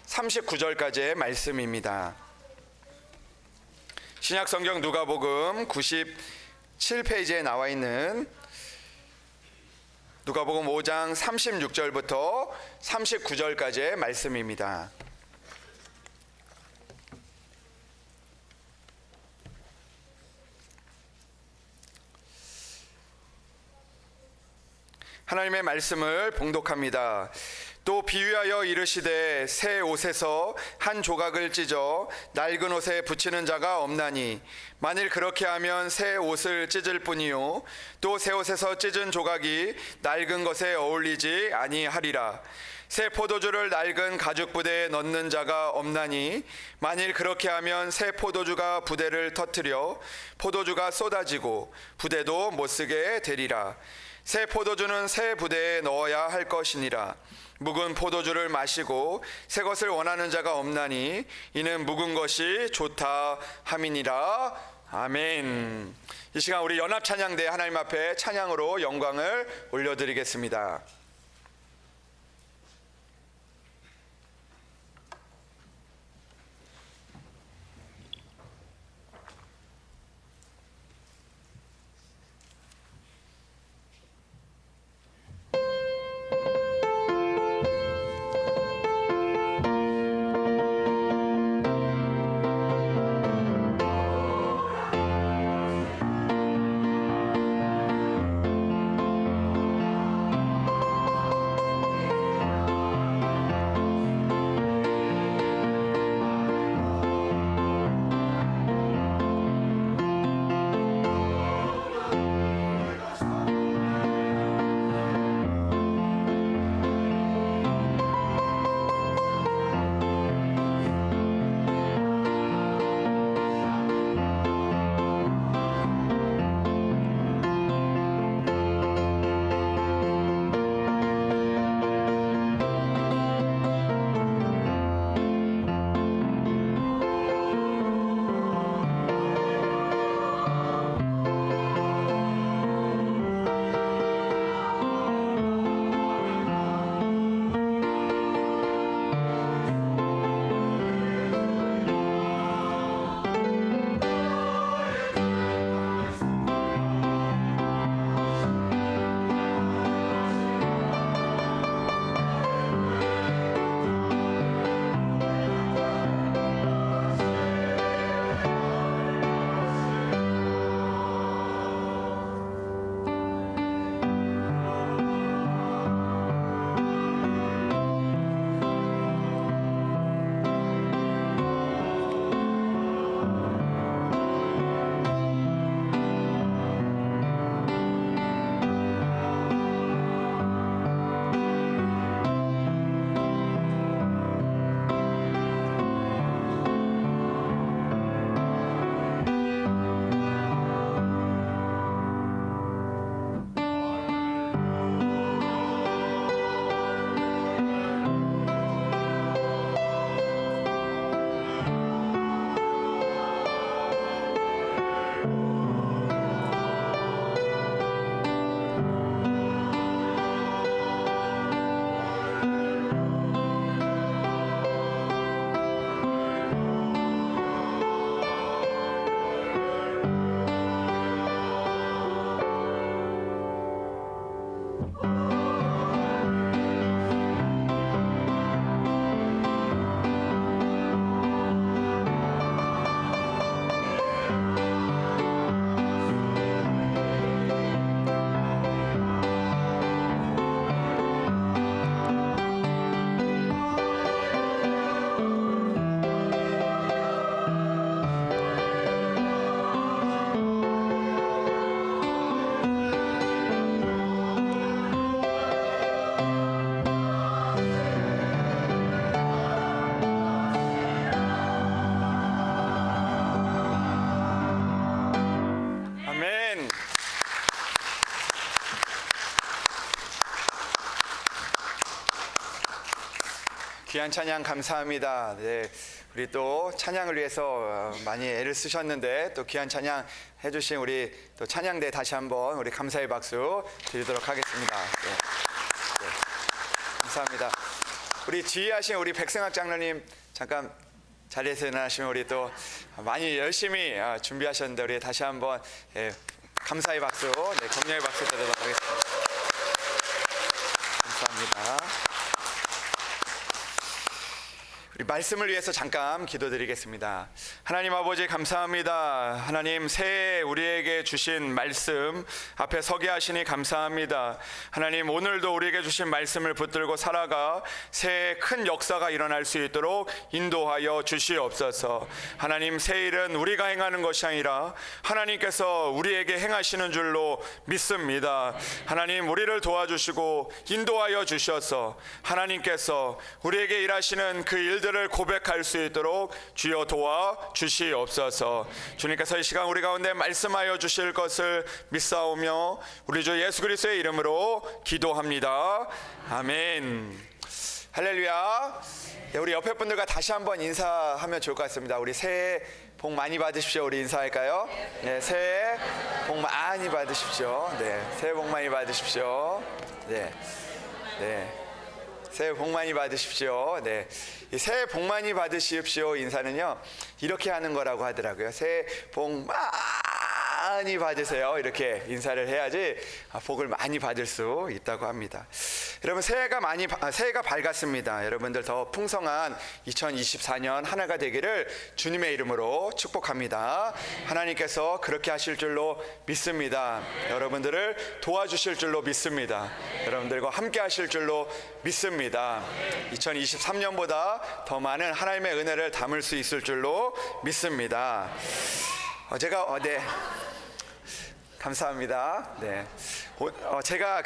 39절까지의 말씀입니다. 신약성경 누가복음 97페이지에 나와 있는 누가복음 5장 36절부터 39절까지의 말씀입니다. 하나님의 말씀을 봉독합니다. 또 비유하여 이르시되 새 옷에서 한 조각을 찢어 낡은 옷에 붙이는 자가 없나니 만일 그렇게 하면 새 옷을 찢을 뿐이요 또 새 옷에서 찢은 조각이 낡은 것에 어울리지 아니하리라. 새 포도주를 낡은 가죽 부대에 넣는 자가 없나니 만일 그렇게 하면 새 포도주가 부대를 터뜨려 포도주가 쏟아지고 부대도 못쓰게 되리라. 새 포도주는 새 부대에 넣어야 할 것이니라. 묵은 포도주를 마시고 새 것을 원하는 자가 없나니 이는 묵은 것이 좋다 함이니라. 아멘. 이 시간 우리 연합찬양대 하나님 앞에 찬양으로 영광을 올려드리겠습니다. 귀한 찬양 감사합니다. 네, 우리 또 찬양을 위해서 많이 애를 쓰셨는데 또 귀한 찬양 해주신 우리 또 찬양대 다시 한번 우리 감사의 박수 드리도록 하겠습니다. 네. 감사합니다. 우리 지휘하신 우리 백승학 장로님 잠깐 자리에서 일어나시면 우리 또 많이 열심히 준비하셨는데 우리 다시 한번 감사의 박수, 격려의 박수 드리도록 하겠습니다. 감사합니다. 우리 말씀을 위해서 잠깐 기도드리겠습니다. 하나님 아버지 감사합니다. 하나님 새해 우리에게 주신 말씀 앞에 서게 하시니 감사합니다. 하나님 오늘도 우리에게 주신 말씀을 붙들고 살아가 새해 큰 역사가 일어날 수 있도록 인도하여 주시옵소서. 하나님 새 일은 우리가 행하는 것이 아니라 하나님께서 우리에게 행하시는 줄로 믿습니다. 하나님 우리를 도와주시고 인도하여 주셔서 하나님께서 우리에게 일하시는 그 일들을 고백할 수 있도록 주여 도와 주시옵소서. 주님께서 이 시간 우리 가운데 말씀하여 주실 것을 믿사오며 우리 주 예수 그리스도의 이름으로 기도합니다. 아멘. 할렐루야. 우리 옆에 분들과 다시 한번 인사하면 좋을 것 같습니다. 우리 새해 복 많이 받으십시오. 우리 인사할까요? 네, 새해 복 많이 받으십시오. 네, 새해 복 많이 받으십시오. 네. 새해 복 많이 받으십시오. 네. 이 새해 복 많이 받으십시오 인사는요, 이렇게 하는 거라고 하더라고요. 새해 복 많이 받으세요. 이렇게 인사를 해야지 복을 많이 받을 수 있다고 합니다. 여러분 새해가 밝았습니다. 여러분들 더 풍성한 2024년 한 해가 되기를 주님의 이름으로 축복합니다. 하나님께서 그렇게 하실 줄로 믿습니다. 여러분들을 도와주실 줄로 믿습니다. 여러분들과 함께 하실 줄로 믿습니다. 2023년보다 더 많은 하나님의 은혜를 담을 수 있을 줄로 믿습니다. 감사합니다. 네. 제가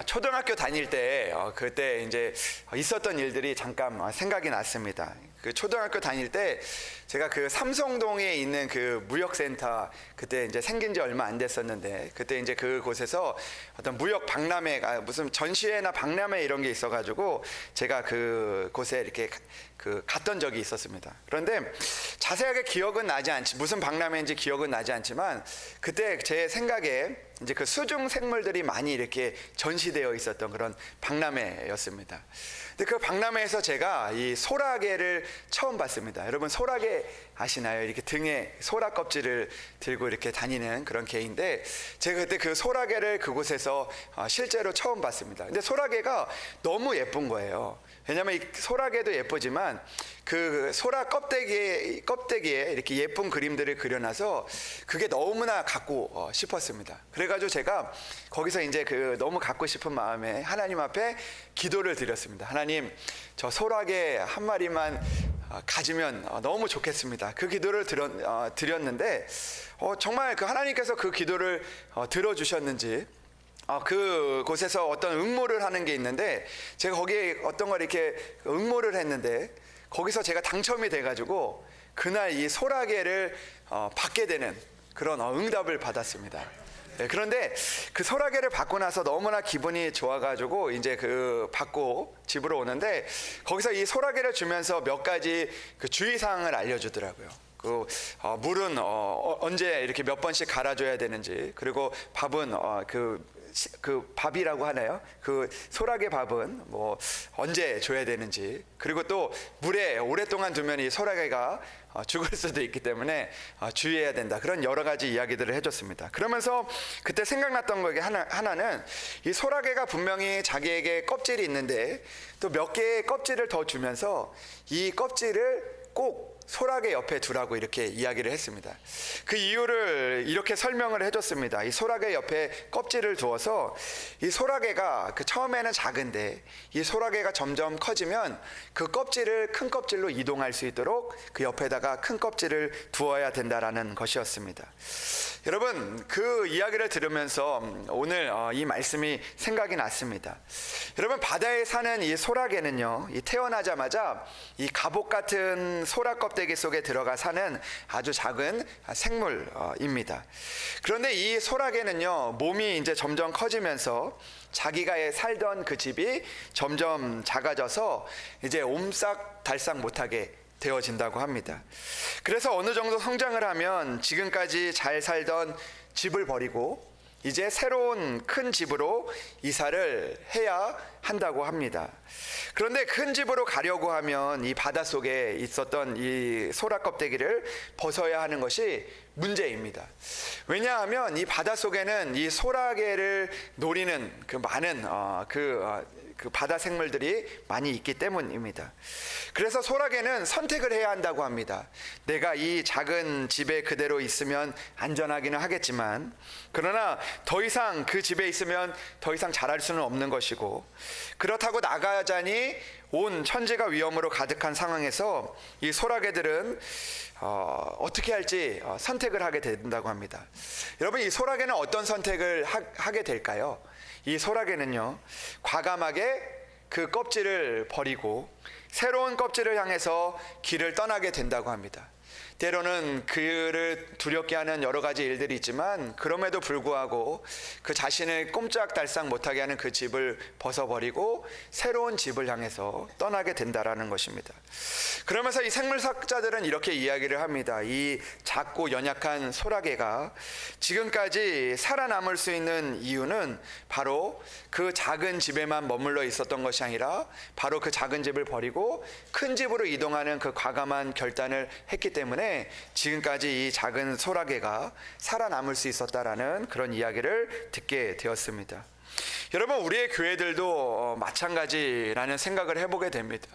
초등학교 다닐 때 그때 이제 있었던 일들이 잠깐 생각이 났습니다. 그 초등학교 다닐 때 제가 그 삼성동에 있는 그 무역센터 그때 이제 생긴 지 얼마 안 됐었는데 그때 이제 그곳에서 어떤 무역 박람회가 무슨 전시회나 박람회 이런 게 있어가지고 제가 그곳에 이렇게 갔던 적이 있었습니다. 그런데 자세하게 기억은 나지 않지 무슨 박람회인지 기억은 나지 않지만 그때 제 생각에 이제 그 수중 생물들이 많이 이렇게 전시되어 있었던 그런 박람회였습니다. 근데 그 박람회에서 제가 이 소라게를 처음 봤습니다. 여러분 소라게 아시나요? 이렇게 등에 소라 껍질을 들고 이렇게 다니는 그런 개인데 제가 그때 그 소라게를 그곳에서 실제로 처음 봤습니다. 근데 소라게가 너무 예쁜 거예요. 왜냐하면 이 소라게도 예쁘지만 그 소라 껍데기에 이렇게 예쁜 그림들을 그려놔서 그게 너무나 갖고 싶었습니다. 그래가지고 제가 거기서 이제 너무 갖고 싶은 마음에 하나님 앞에 기도를 드렸습니다. 하나님, 저 소라게 한 마리만 가지면 너무 좋겠습니다. 그 기도를 드렸는데 정말 그 하나님께서 그 기도를 들어주셨는지 그곳에서 어떤 응모를 하는 게 있는데 제가 거기에 어떤 걸 이렇게 응모를 했는데 거기서 제가 당첨이 돼가지고 그날 이 소라게를 받게 되는 그런 응답을 받았습니다. 네, 그런데 그 소라게를 받고 나서 너무나 기분이 좋아가지고 이제 받고 집으로 오는데 거기서 이 소라게를 주면서 몇 가지 주의사항을 알려주더라고요. 물은 언제 이렇게 몇 번씩 갈아줘야 되는지, 그리고 밥은 밥이라고 하나요? 그 소라게 밥은 뭐 언제 줘야 되는지, 그리고 또 물에 오랫동안 두면 이 소라게가 죽을 수도 있기 때문에 주의해야 된다. 그런 여러 가지 이야기들을 해줬습니다. 그러면서 그때 생각났던 거 하나는 이 소라게가 분명히 자기에게 껍질이 있는데 또 몇 개의 껍질을 더 주면서 이 껍질을 꼭 소라게 옆에 두라고 이렇게 이야기를 했습니다. 그 이유를 이렇게 설명을 해줬습니다. 이 소라게 옆에 껍질을 두어서 이 소라게가 처음에는 작은데 이 소라게가 점점 커지면 그 껍질을 큰 껍질로 이동할 수 있도록 그 옆에다가 큰 껍질을 두어야 된다라는 것이었습니다. 여러분, 그 이야기를 들으면서 오늘 이 말씀이 생각이 났습니다. 여러분, 바다에 사는 이 소라게는요, 이 태어나자마자 이 갑옷 같은 소라 껍데기 속에 들어가 사는 아주 작은 생물입니다. 그런데 이 소라게는요, 몸이 이제 점점 커지면서 자기가 살던 그 집이 점점 작아져서 이제 옴싹달싹 못하게 되어진다고 합니다. 그래서 어느 정도 성장을 하면 지금까지 잘 살던 집을 버리고 이제 새로운 큰 집으로 이사를 해야 한다고 합니다. 그런데 큰 집으로 가려고 하면 이 바닷속에 있었던 이 소라 껍데기를 벗어야 하는 것이 문제입니다. 왜냐하면 이 바닷속에는 이 소라게를 노리는 그 많은 그 바다 생물들이 많이 있기 때문입니다. 그래서 소라게는 선택을 해야 한다고 합니다. 내가 이 작은 집에 그대로 있으면 안전하기는 하겠지만, 그러나 더 이상 그 집에 있으면 더 이상 자랄 수는 없는 것이고, 그렇다고 나가자니 온 천지가 위험으로 가득한 상황에서 이 소라게들은 어떻게 할지 선택을 하게 된다고 합니다. 여러분, 이 소라게는 어떤 선택을 하게 될까요? 이 소라게는요, 과감하게 그 껍질을 버리고 새로운 껍질을 향해서 길을 떠나게 된다고 합니다. 때로는 그를 두렵게 하는 여러 가지 일들이 있지만, 그럼에도 불구하고 그 자신을 꼼짝달싹 못하게 하는 그 집을 벗어버리고 새로운 집을 향해서 떠나게 된다라는 것입니다. 그러면서 이 생물학자들은 이렇게 이야기를 합니다. 이 작고 연약한 소라게가 지금까지 살아남을 수 있는 이유는 바로 그 작은 집에만 머물러 있었던 것이 아니라 바로 그 작은 집을 버리고 큰 집으로 이동하는 그 과감한 결단을 했기 때문에 지금까지 이 작은 소라게가 살아남을 수 있었다라는 그런 이야기를 듣게 되었습니다. 여러분, 우리의 교회들도 마찬가지라는 생각을 해보게 됩니다.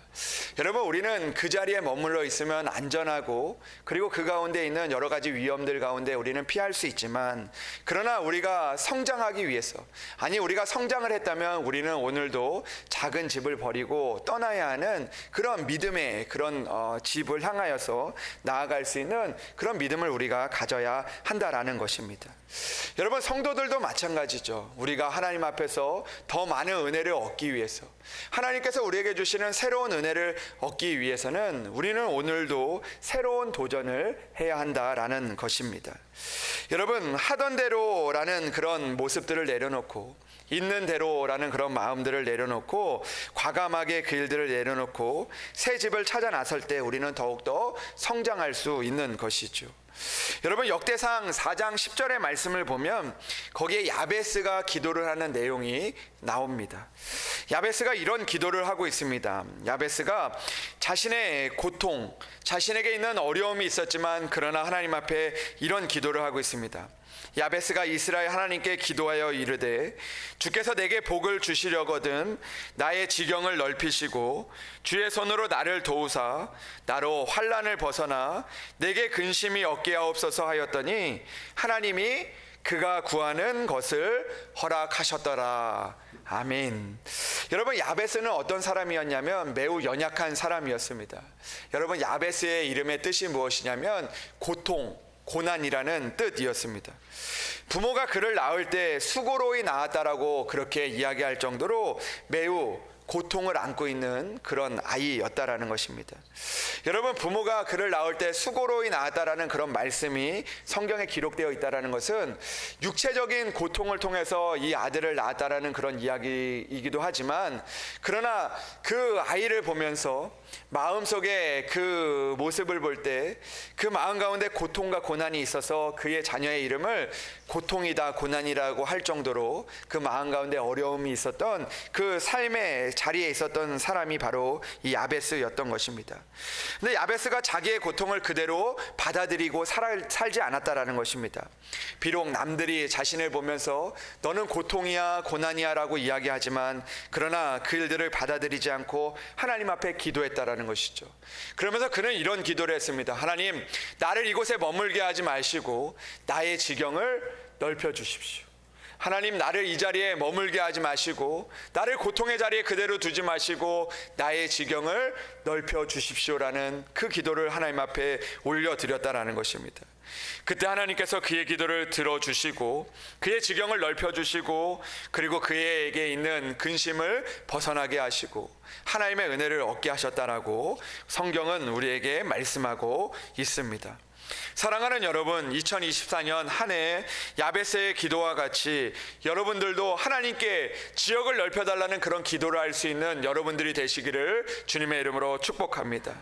여러분, 우리는 그 자리에 머물러 있으면 안전하고, 그리고 그 가운데 있는 여러 가지 위험들 가운데 우리는 피할 수 있지만, 그러나 우리가 성장하기 위해서, 아니 우리가 성장을 했다면 우리는 오늘도 작은 집을 버리고 떠나야 하는 그런 믿음의 그런 집을 향하여서 나아갈 수 있는 그런 믿음을 우리가 가져야 한다라는 것입니다. 여러분, 성도들도 마찬가지죠. 우리가 하나님 앞에서 더 많은 은혜를 얻기 위해서, 하나님께서 우리에게 주시는 새로운 은혜를 얻기 위해서는 우리는 오늘도 새로운 도전을 해야 한다라는 것입니다. 여러분, 하던 대로라는 그런 모습들을 내려놓고, 있는 대로라는 그런 마음들을 내려놓고, 과감하게 그 일들을 내려놓고 새 집을 찾아 나설 때 우리는 더욱더 성장할 수 있는 것이죠. 여러분, 역대상 4장 10절의 말씀을 보면 거기에 야베스가 기도를 하는 내용이 나옵니다. 야베스가 이런 기도를 하고 있습니다. 야베스가 자신의 고통, 자신에게 있는 어려움이 있었지만 그러나 하나님 앞에 이런 기도를 하고 있습니다. 야베스가 이스라엘 하나님께 기도하여 이르되, 주께서 내게 복을 주시려거든 나의 지경을 넓히시고 주의 손으로 나를 도우사 나로 환난을 벗어나 내게 근심이 없게 하옵소서 하였더니 하나님이 그가 구하는 것을 허락하셨더라. 아멘. 여러분, 야베스는 어떤 사람이었냐면 매우 연약한 사람이었습니다. 여러분, 야베스의 이름의 뜻이 무엇이냐면 고통, 고난이라는 뜻이었습니다. 부모가 그를 낳을 때 수고로이 낳았다라고 그렇게 이야기할 정도로 매우 고통을 안고 있는 그런 아이였다라는 것입니다. 여러분, 부모가 그를 낳을 때 수고로이 낳았다라는 그런 말씀이 성경에 기록되어 있다라는 것은 육체적인 고통을 통해서 이 아들을 낳았다라는 그런 이야기이기도 하지만, 그러나 그 아이를 보면서 마음속에 그 모습을 볼 때 그 마음 가운데 고통과 고난이 있어서 그의 자녀의 이름을 고통이다, 고난이라고 할 정도로 그 마음 가운데 어려움이 있었던 그 삶의 자리에 있었던 사람이 바로 이 야베스였던 것입니다. 근데 야베스가 자기의 고통을 그대로 받아들이고 살지 않았다라는 것입니다. 비록 남들이 자신을 보면서 너는 고통이야, 고난이야 라고 이야기하지만, 그러나 그 일들을 받아들이지 않고 하나님 앞에 기도했다라는 것이죠. 그러면서 그는 이런 기도를 했습니다. 하나님, 나를 이곳에 머물게 하지 마시고 나의 지경을 넓혀 주십시오. 하나님, 나를 이 자리에 머물게 하지 마시고 나를 고통의 자리에 그대로 두지 마시고 나의 지경을 넓혀 주십시오라는 그 기도를 하나님 앞에 올려드렸다라는 것입니다. 그때 하나님께서 그의 기도를 들어주시고 그의 지경을 넓혀주시고, 그리고 그에게 있는 근심을 벗어나게 하시고 하나님의 은혜를 얻게 하셨다라고 성경은 우리에게 말씀하고 있습니다. 사랑하는 여러분, 2024년 한 해 야베스의 기도와 같이 여러분들도 하나님께 지역을 넓혀달라는 그런 기도를 할 수 있는 여러분들이 되시기를 주님의 이름으로 축복합니다.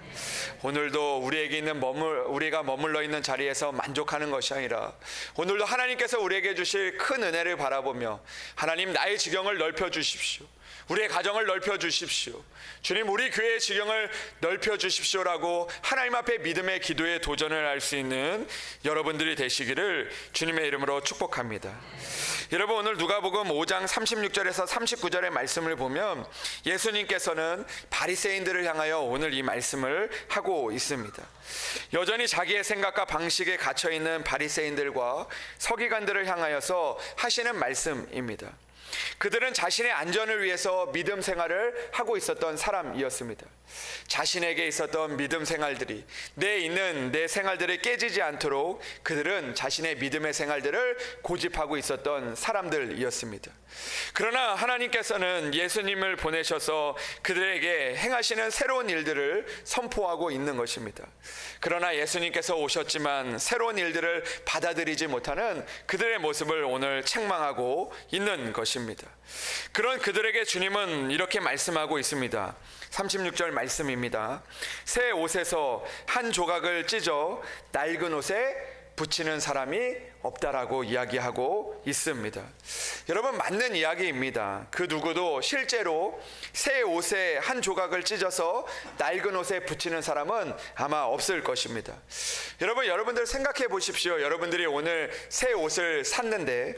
오늘도 우리에게 있는 우리가 머물러 있는 자리에서 만족하는 것이 아니라 오늘도 하나님께서 우리에게 주실 큰 은혜를 바라보며 하나님, 나의 지경을 넓혀 주십시오. 우리의 가정을 넓혀 주십시오. 주님, 우리 교회의 지경을 넓혀 주십시오라고 하나님 앞에 믿음의 기도에 도전을 할 수 있는 여러분들이 되시기를 주님의 이름으로 축복합니다. 여러분, 오늘 누가복음 5장 36절에서 39절의 말씀을 보면 예수님께서는 바리새인들을 향하여 오늘 이 말씀을 하고 있습니다. 여전히 자기의 생각과 방식에 갇혀 있는 바리새인들과 서기관들을 향하여서 하시는 말씀입니다. 그들은 자신의 안전을 위해서 믿음 생활을 하고 있었던 사람이었습니다. 자신에게 있었던 믿음 생활들이 내 생활들이 깨지지 않도록 그들은 자신의 믿음의 생활들을 고집하고 있었던 사람들이었습니다. 그러나 하나님께서는 예수님을 보내셔서 그들에게 행하시는 새로운 일들을 선포하고 있는 것입니다. 그러나 예수님께서 오셨지만 새로운 일들을 받아들이지 못하는 그들의 모습을 오늘 책망하고 있는 것입니다. 그런 그들에게 주님은 이렇게 말씀하고 있습니다. 36절 말씀입니다. 새 옷에서 한 조각을 찢어 낡은 옷에 붙이는 사람이 없다라고 이야기하고 있습니다. 여러분, 맞는 이야기입니다. 그 누구도 실제로 새 옷에 한 조각을 찢어서 낡은 옷에 붙이는 사람은 아마 없을 것입니다. 여러분들 생각해 보십시오. 여러분들이 오늘 새 옷을 샀는데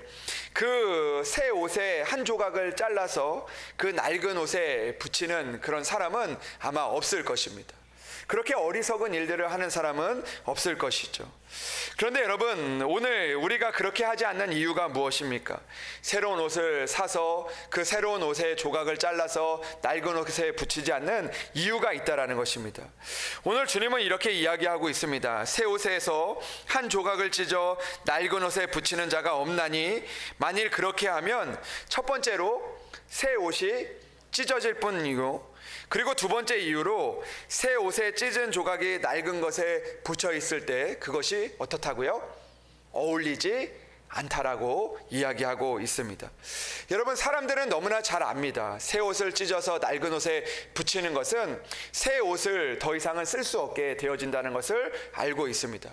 그 새 옷에 한 조각을 잘라서 그 낡은 옷에 붙이는 그런 사람은 아마 없을 것입니다. 그렇게 어리석은 일들을 하는 사람은 없을 것이죠. 그런데 여러분, 오늘 우리가 그렇게 하지 않는 이유가 무엇입니까? 새로운 옷을 사서 그 새로운 옷의 조각을 잘라서 낡은 옷에 붙이지 않는 이유가 있다라는 것입니다. 오늘 주님은 이렇게 이야기하고 있습니다. 새 옷에서 한 조각을 찢어 낡은 옷에 붙이는 자가 없나니 만일 그렇게 하면 첫 번째로 새 옷이 찢어질 뿐이고, 그리고 두 번째 이유로 새 옷에 찢은 조각이 낡은 것에 붙여 있을 때 그것이 어떻다고요? 어울리지 않다라고 이야기하고 있습니다. 여러분, 사람들은 너무나 잘 압니다. 새 옷을 찢어서 낡은 옷에 붙이는 것은 새 옷을 더 이상은 쓸 수 없게 되어진다는 것을 알고 있습니다.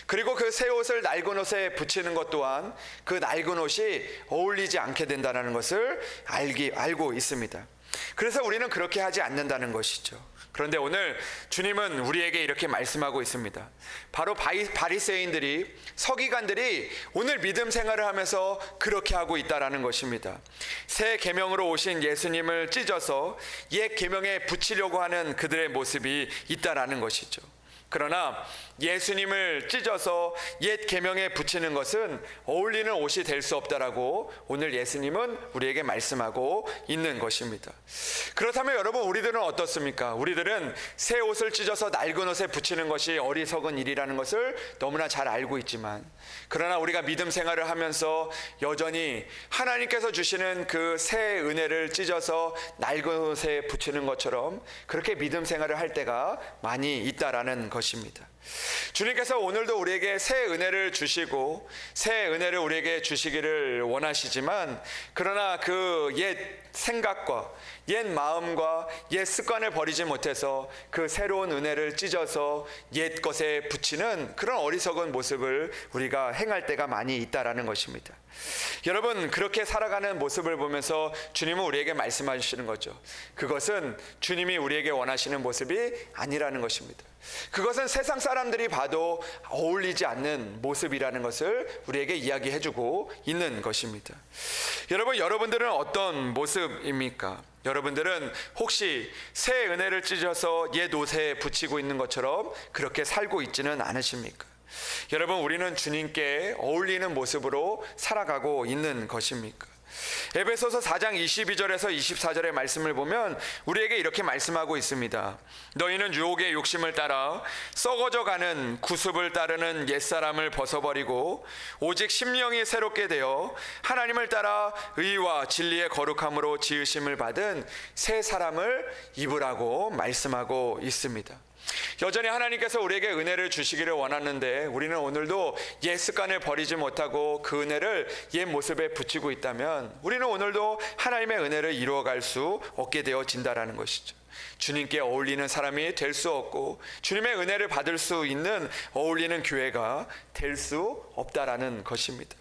그리고 그 새 옷을 낡은 옷에 붙이는 것 또한 그 낡은 옷이 어울리지 않게 된다는 것을 알고 있습니다. 그래서 우리는 그렇게 하지 않는다는 것이죠. 그런데 오늘 주님은 우리에게 이렇게 말씀하고 있습니다. 바로 바리새인들이, 서기관들이 오늘 믿음 생활을 하면서 그렇게 하고 있다라는 것입니다. 새 계명으로 오신 예수님을 찢어서 옛 계명에 붙이려고 하는 그들의 모습이 있다라는 것이죠. 그러나 예수님을 찢어서 옛 계명에 붙이는 것은 어울리는 옷이 될 수 없다라고 오늘 예수님은 우리에게 말씀하고 있는 것입니다. 그렇다면 여러분, 우리들은 어떻습니까? 우리들은 새 옷을 찢어서 낡은 옷에 붙이는 것이 어리석은 일이라는 것을 너무나 잘 알고 있지만, 그러나 우리가 믿음 생활을 하면서 여전히 하나님께서 주시는 그 새 은혜를 찢어서 낡은 옷에 붙이는 것처럼 그렇게 믿음 생활을 할 때가 많이 있다라는 것입니다. 주님께서 오늘도 우리에게 새 은혜를 주시고 새 은혜를 우리에게 주시기를 원하시지만, 그러나 그 옛 생각과 옛 마음과 옛 습관을 버리지 못해서 그 새로운 은혜를 찢어서 옛 것에 붙이는 그런 어리석은 모습을 우리가 행할 때가 많이 있다라는 것입니다. 여러분, 그렇게 살아가는 모습을 보면서 주님은 우리에게 말씀하시는 거죠. 그것은 주님이 우리에게 원하시는 모습이 아니라는 것입니다. 그것은 세상 사람들이 봐도 어울리지 않는 모습이라는 것을 우리에게 이야기해주고 있는 것입니다. 여러분들은 어떤 모습입니까? 여러분들은 혹시 새 은혜를 찢어서 옛 옷에 붙이고 있는 것처럼 그렇게 살고 있지는 않으십니까? 여러분, 우리는 주님께 어울리는 모습으로 살아가고 있는 것입니까? 에베소서 4장 22절에서 24절의 말씀을 보면 우리에게 이렇게 말씀하고 있습니다. 너희는 유혹의 욕심을 따라 썩어져가는 구습을 따르는 옛사람을 벗어버리고 오직 심령이 새롭게 되어 하나님을 따라 의와 진리의 거룩함으로 지으심을 받은 새 사람을 입으라고 말씀하고 있습니다. 여전히 하나님께서 우리에게 은혜를 주시기를 원하는데 우리는 오늘도 옛 습관을 버리지 못하고 그 은혜를 옛 모습에 붙이고 있다면 우리는 오늘도 하나님의 은혜를 이루어갈 수 없게 되어진다라는 것이죠. 주님께 어울리는 사람이 될 수 없고 주님의 은혜를 받을 수 있는 어울리는 교회가 될 수 없다라는 것입니다.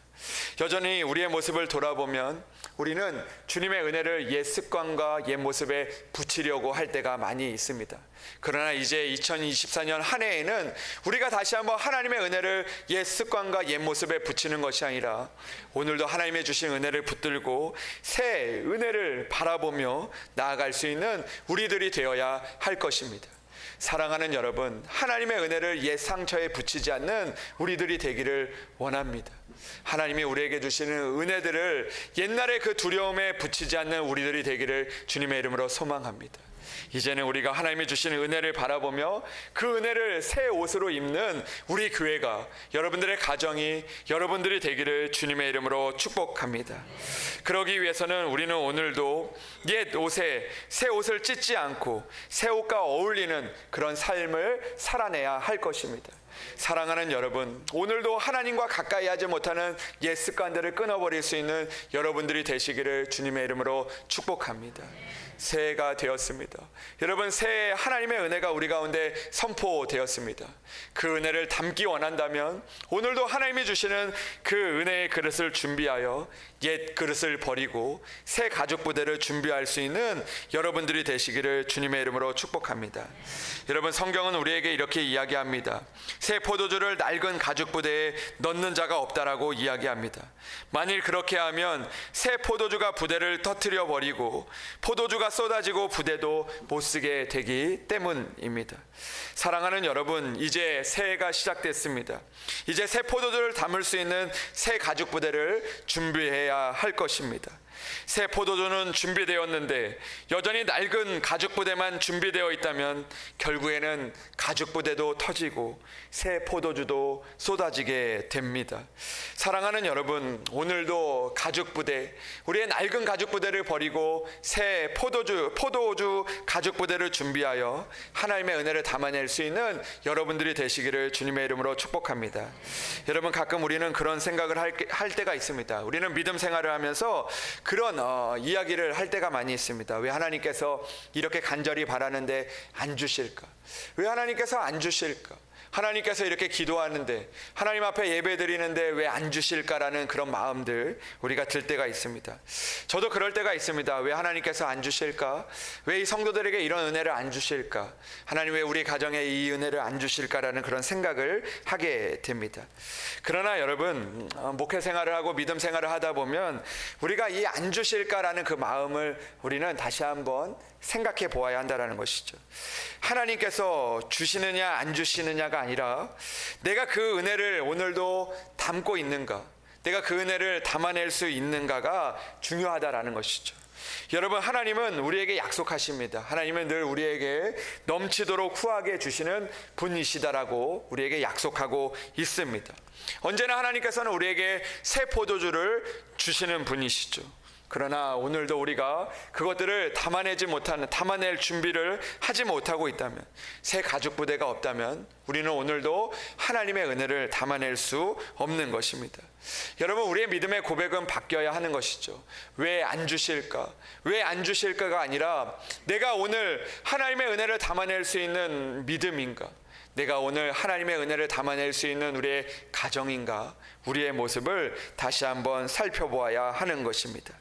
여전히 우리의 모습을 돌아보면 우리는 주님의 은혜를 옛 습관과 옛 모습에 붙이려고 할 때가 많이 있습니다. 그러나 이제 2024년 한 해에는 우리가 다시 한번 하나님의 은혜를 옛 습관과 옛 모습에 붙이는 것이 아니라 오늘도 하나님의 주신 은혜를 붙들고 새 은혜를 바라보며 나아갈 수 있는 우리들이 되어야 할 것입니다. 사랑하는 여러분, 하나님의 은혜를 옛 상처에 붙이지 않는 우리들이 되기를 원합니다. 하나님이 우리에게 주시는 은혜들을 옛날의 그 두려움에 붙이지 않는 우리들이 되기를 주님의 이름으로 소망합니다. 이제는 우리가 하나님이 주시는 은혜를 바라보며 그 은혜를 새 옷으로 입는 우리 교회가, 여러분들의 가정이, 여러분들이 되기를 주님의 이름으로 축복합니다. 그러기 위해서는 우리는 오늘도 옛 옷에 새 옷을 찢지 않고 새 옷과 어울리는 그런 삶을 살아내야 할 것입니다. 사랑하는 여러분, 오늘도 하나님과 가까이 하지 못하는 옛 습관들을 끊어버릴 수 있는 여러분들이 되시기를 주님의 이름으로 축복합니다. 새해가 되었습니다. 여러분, 새해 하나님의 은혜가 우리 가운데 선포되었습니다. 그 은혜를 담기 원한다면 오늘도 하나님이 주시는 그 은혜의 그릇을 준비하여 옛 그릇을 버리고 새 가죽 부대를 준비할 수 있는 여러분들이 되시기를 주님의 이름으로 축복합니다. 여러분, 성경은 우리에게 이렇게 이야기합니다. 새 포도주를 낡은 가죽 부대에 넣는 자가 없다라고 이야기합니다. 만일 그렇게 하면 새 포도주가 부대를 터뜨려 버리고 포도주가 쏟아지고 부대도 못 쓰게 되기 때문입니다. 사랑하는 여러분, 이제 새해가 시작됐습니다. 이제 새 포도주를 담을 수 있는 새 가죽 부대를 준비해야 할 것입니다. 새 포도주는 준비되었는데 여전히 낡은 가죽 부대만 준비되어 있다면 결국에는 가죽 부대도 터지고 새 포도주도 쏟아지게 됩니다. 사랑하는 여러분, 오늘도 가죽 부대, 우리의 낡은 가죽 부대를 버리고 새 포도주 가죽 부대를 준비하여 하나님의 은혜를 담아낼 수 있는 여러분들이 되시기를 주님의 이름으로 축복합니다. 여러분, 가끔 우리는 그런 생각을 할 때가 있습니다. 우리는 믿음 생활을 하면서 그런 이야기를 할 때가 많이 있습니다. 왜 하나님께서 이렇게 간절히 바라는데 안 주실까? 왜 하나님께서 안 주실까? 하나님께서 이렇게 기도하는데, 하나님 앞에 예배 드리는데 왜 안 주실까라는 그런 마음들 우리가 들 때가 있습니다. 저도 그럴 때가 있습니다. 왜 하나님께서 안 주실까? 왜 이 성도들에게 이런 은혜를 안 주실까? 하나님 왜 우리 가정에 이 은혜를 안 주실까라는 그런 생각을 하게 됩니다. 그러나 여러분, 목회 생활을 하고 믿음 생활을 하다 보면 우리가 이 안 주실까라는 그 마음을 우리는 다시 한번 생각해 보아야 한다는 것이죠. 하나님께서 주시느냐 안 주시느냐가 아니라 내가 그 은혜를 오늘도 담고 있는가, 내가 그 은혜를 담아낼 수 있는가가 중요하다라는 것이죠. 여러분, 하나님은 우리에게 약속하십니다. 하나님은 늘 우리에게 넘치도록 후하게 주시는 분이시다라고 우리에게 약속하고 있습니다. 언제나 하나님께서는 우리에게 새 포도주를 주시는 분이시죠. 그러나 오늘도 우리가 그것들을 담아낼 준비를 하지 못하고 있다면, 새 가죽 부대가 없다면 우리는 오늘도 하나님의 은혜를 담아낼 수 없는 것입니다. 여러분, 우리의 믿음의 고백은 바뀌어야 하는 것이죠. 왜 안 주실까? 왜 안 주실까가 아니라 내가 오늘 하나님의 은혜를 담아낼 수 있는 믿음인가? 내가 오늘 하나님의 은혜를 담아낼 수 있는 우리의 가정인가? 우리의 모습을 다시 한번 살펴보아야 하는 것입니다.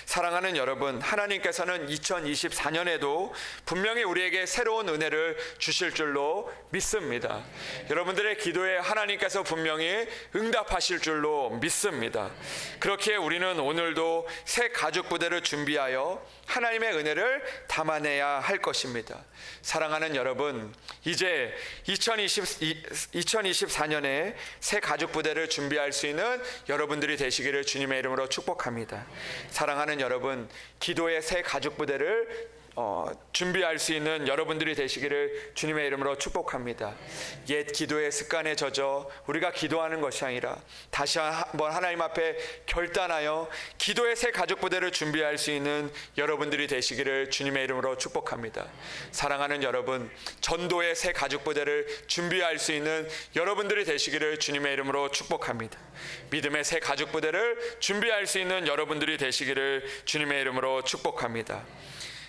사랑하는 여러분, 하나님께서는 2024년에도 분명히 우리에게 새로운 은혜를 주실 줄로 믿습니다. 여러분들의 기도에 하나님께서 분명히 응답하실 줄로 믿습니다. 그렇기에 우리는 오늘도 새 가죽 부대를 준비하여 하나님의 은혜를 담아내야 할 것입니다. 사랑하는 여러분, 이제 2024년에 새 가죽 부대를 준비할 수 있는 여러분들이 되시기를 주님의 이름으로 축복합니다. 사랑하는 여러분, 기도의 새 가죽 부대를 준비할 수 있는 여러분들이 되시기를 주님의 이름으로 축복합니다. 옛 기도의 습관에 젖어 우리가 기도하는 것이 아니라 다시 한번 하나님 앞에 결단하여 기도의 새 가죽 부대를 준비할 수 있는 여러분들이 되시기를 주님의 이름으로 축복합니다. 사랑하는 여러분, 전도의 새 가죽 부대를 준비할 수 있는 여러분들이 되시기를 주님의 이름으로 축복합니다. 믿음의 새 가죽 부대를 준비할 수 있는 여러분들이 되시기를 주님의 이름으로 축복합니다.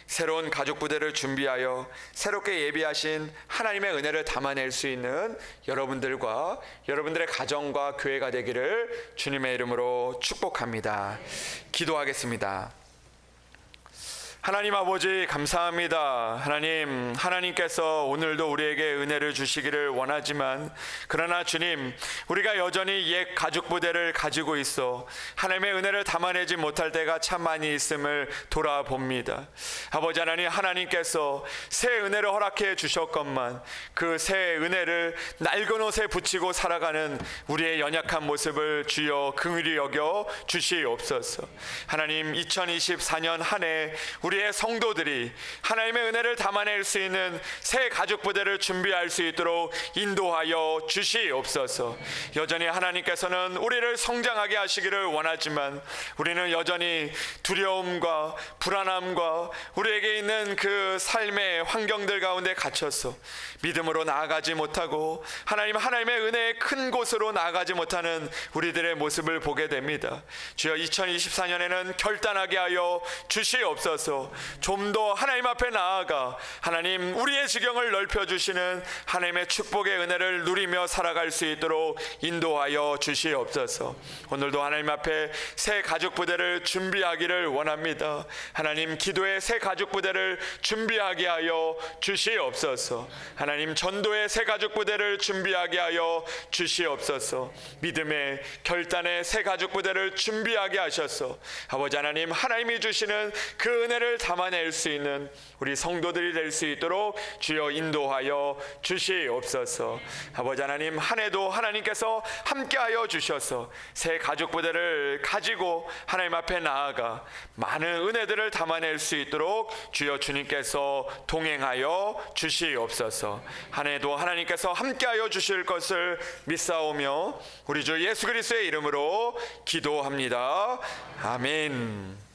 새로운 가죽 부대를 준비하여 새롭게 예비하신 하나님의 은혜를 담아낼 수 있는 여러분들과 여러분들의 가정과 교회가 되기를 주님의 이름으로 축복합니다. 기도하겠습니다. 하나님 아버지 감사합니다. 하나님께서 오늘도 우리에게 은혜를 주시기를 원하지만, 그러나 주님, 우리가 여전히 옛 가죽 부대를 가지고 있어 하나님의 은혜를 담아내지 못할 때가 참 많이 있음을 돌아봅니다. 아버지 하나님, 하나님께서 새 은혜를 허락해 주셨건만 그 새 은혜를 낡은 옷에 붙이고 살아가는 우리의 연약한 모습을 주여 긍휼히 여겨 주시옵소서. 하나님, 2024년 한 해 우리의 성도들이 하나님의 은혜를 담아낼 수 있는 새 가죽 부대를 준비할 수 있도록 인도하여 주시옵소서. 여전히 하나님께서는 우리를 성장하게 하시기를 원하지만 우리는 여전히 두려움과 불안함과 우리에게 있는 그 삶의 환경들 가운데 갇혀서 믿음으로 나아가지 못하고 하나님의 은혜의 큰 곳으로 나아가지 못하는 우리들의 모습을 보게 됩니다. 주여, 2024년에는 결단하게 하여 주시옵소서. 좀 더 하나님 앞에 나아가 하나님, 우리의 지경을 넓혀주시는 하나님의 축복의 은혜를 누리며 살아갈 수 있도록 인도하여 주시옵소서. 오늘도 하나님 앞에 새 가죽 부대를 준비하기를 원합니다. 하나님, 기도의 새 가죽 부대를 준비하게 하여 주시옵소서. 하나님, 전도의 새 가죽 부대를 준비하게 하여 주시옵소서. 믿음의 결단의 새 가죽 부대를 준비하게 하셔서 아버지 하나님, 하나님이 주시는 그 은혜를 담아낼 수 있는 우리 성도들이 될 수 있도록 주여 인도하여 주시옵소서. 아버지 하나님, 한 해도 하나님께서 함께하여 주셔서 새 가죽 부대를 가지고 하나님 앞에 나아가 많은 은혜들을 담아낼 수 있도록 주여 주님께서 동행하여 주시옵소서. 한 해도 하나님께서 함께하여 주실 것을 믿사오며 우리 주 예수 그리스도의 이름으로 기도합니다. 아멘.